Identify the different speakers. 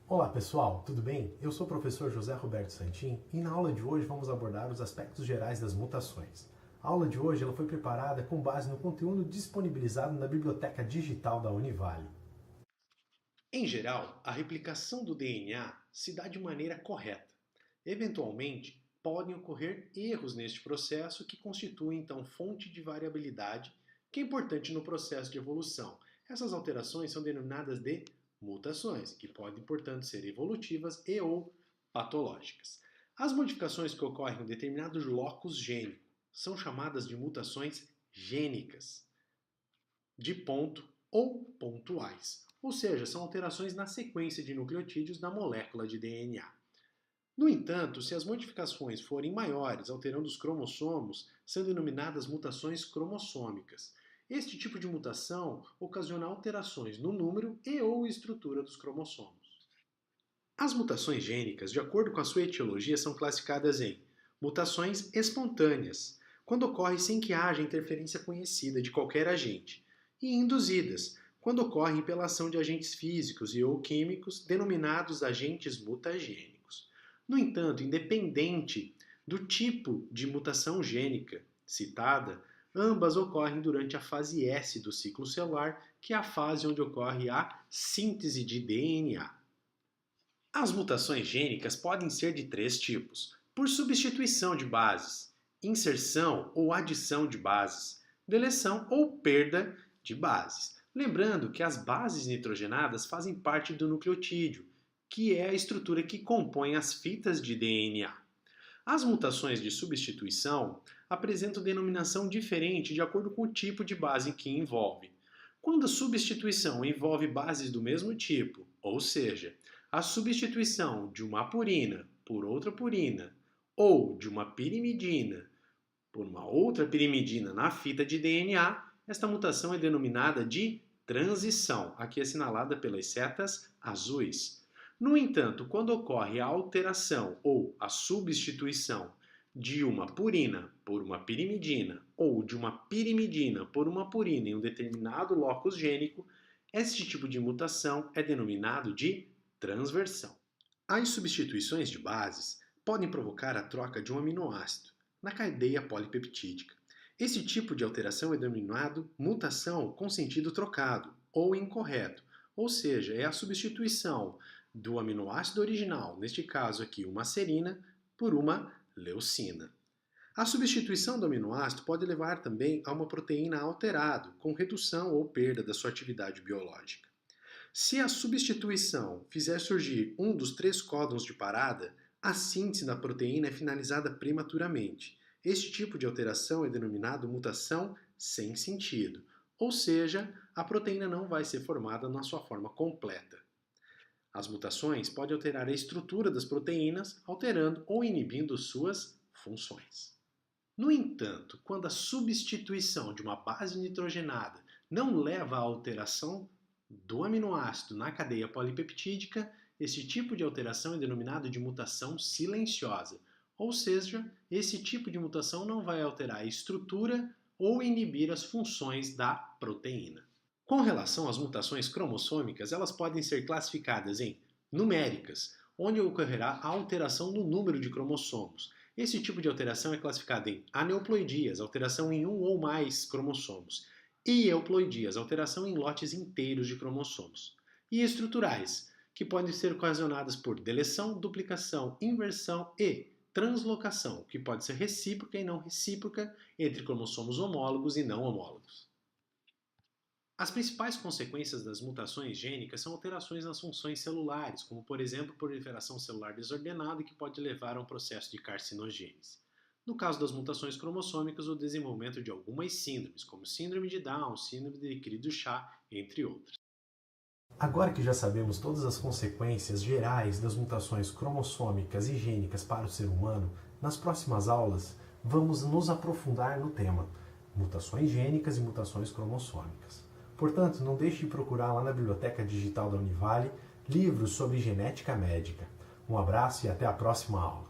Speaker 1: Olá pessoal, tudo bem? Eu sou o professor José Roberto Santin e na aula de hoje vamos abordar os aspectos gerais das mutações. A aula de hoje ela foi preparada com base no conteúdo disponibilizado na biblioteca digital da Univale. Em geral, a replicação do DNA se dá de maneira correta. Eventualmente, podem ocorrer erros neste processo que constituem então fonte de variabilidade que é importante no processo de evolução. Essas alterações são denominadas de mutações, que podem, portanto, ser evolutivas e ou patológicas. As modificações que ocorrem em determinados locus gênico são chamadas de mutações gênicas, de ponto ou pontuais, ou seja, são alterações na sequência de nucleotídeos da molécula de DNA. No entanto, se as modificações forem maiores, alterando os cromossomos, são denominadas mutações cromossômicas. Este tipo de mutação ocasiona alterações no número e ou estrutura dos cromossomos. As mutações gênicas, de acordo com a sua etiologia, são classificadas em mutações espontâneas, quando ocorre sem que haja interferência conhecida de qualquer agente, e induzidas, quando ocorrem pela ação de agentes físicos e ou químicos, denominados agentes mutagênicos. No entanto, independente do tipo de mutação gênica citada, ambas ocorrem durante a fase S do ciclo celular, que é a fase onde ocorre a síntese de DNA. As mutações gênicas podem ser de três tipos: por substituição de bases, inserção ou adição de bases, deleção ou perda de bases. Lembrando que as bases nitrogenadas fazem parte do nucleotídeo, que é a estrutura que compõe as fitas de DNA. As mutações de substituição apresentam denominação diferente de acordo com o tipo de base que envolve. Quando a substituição envolve bases do mesmo tipo, ou seja, a substituição de uma purina por outra purina ou de uma pirimidina por uma outra pirimidina na fita de DNA, esta mutação é denominada de transição, aqui assinalada pelas setas azuis. No entanto, quando ocorre a alteração ou a substituição de uma purina por uma pirimidina ou de uma pirimidina por uma purina em um determinado locus gênico, este tipo de mutação é denominado de transversão. As substituições de bases podem provocar a troca de um aminoácido na cadeia polipeptídica. Esse tipo de alteração é denominado mutação com sentido trocado ou incorreto, ou seja, é a substituição do aminoácido original, neste caso aqui uma serina, por uma leucina. A substituição do aminoácido pode levar também a uma proteína alterada, com redução ou perda da sua atividade biológica. Se a substituição fizer surgir um dos três códons de parada, a síntese da proteína é finalizada prematuramente. Este tipo de alteração é denominado mutação sem sentido, ou seja, a proteína não vai ser formada na sua forma completa. As mutações podem alterar a estrutura das proteínas, alterando ou inibindo suas funções. No entanto, quando a substituição de uma base nitrogenada não leva à alteração do aminoácido na cadeia polipeptídica, esse tipo de alteração é denominado de mutação silenciosa, ou seja, esse tipo de mutação não vai alterar a estrutura ou inibir as funções da proteína. Com relação às mutações cromossômicas, elas podem ser classificadas em numéricas, onde ocorrerá a alteração no número de cromossomos. Esse tipo de alteração é classificado em aneuploidias, alteração em um ou mais cromossomos, e euploidias, alteração em lotes inteiros de cromossomos. E estruturais, que podem ser ocasionadas por deleção, duplicação, inversão e translocação, que pode ser recíproca e não recíproca entre cromossomos homólogos e não homólogos. As principais consequências das mutações gênicas são alterações nas funções celulares, como por exemplo proliferação celular desordenada, que pode levar a um processo de carcinogênese. No caso das mutações cromossômicas, o desenvolvimento de algumas síndromes, como síndrome de Down, síndrome de Cri-du-Chat, entre outras. Agora que já sabemos todas as consequências gerais das mutações cromossômicas e gênicas para o ser humano, nas próximas aulas vamos nos aprofundar no tema mutações gênicas e mutações cromossômicas. Portanto, não deixe de procurar lá na biblioteca digital da Univale livros sobre genética médica. Um abraço e até a próxima aula.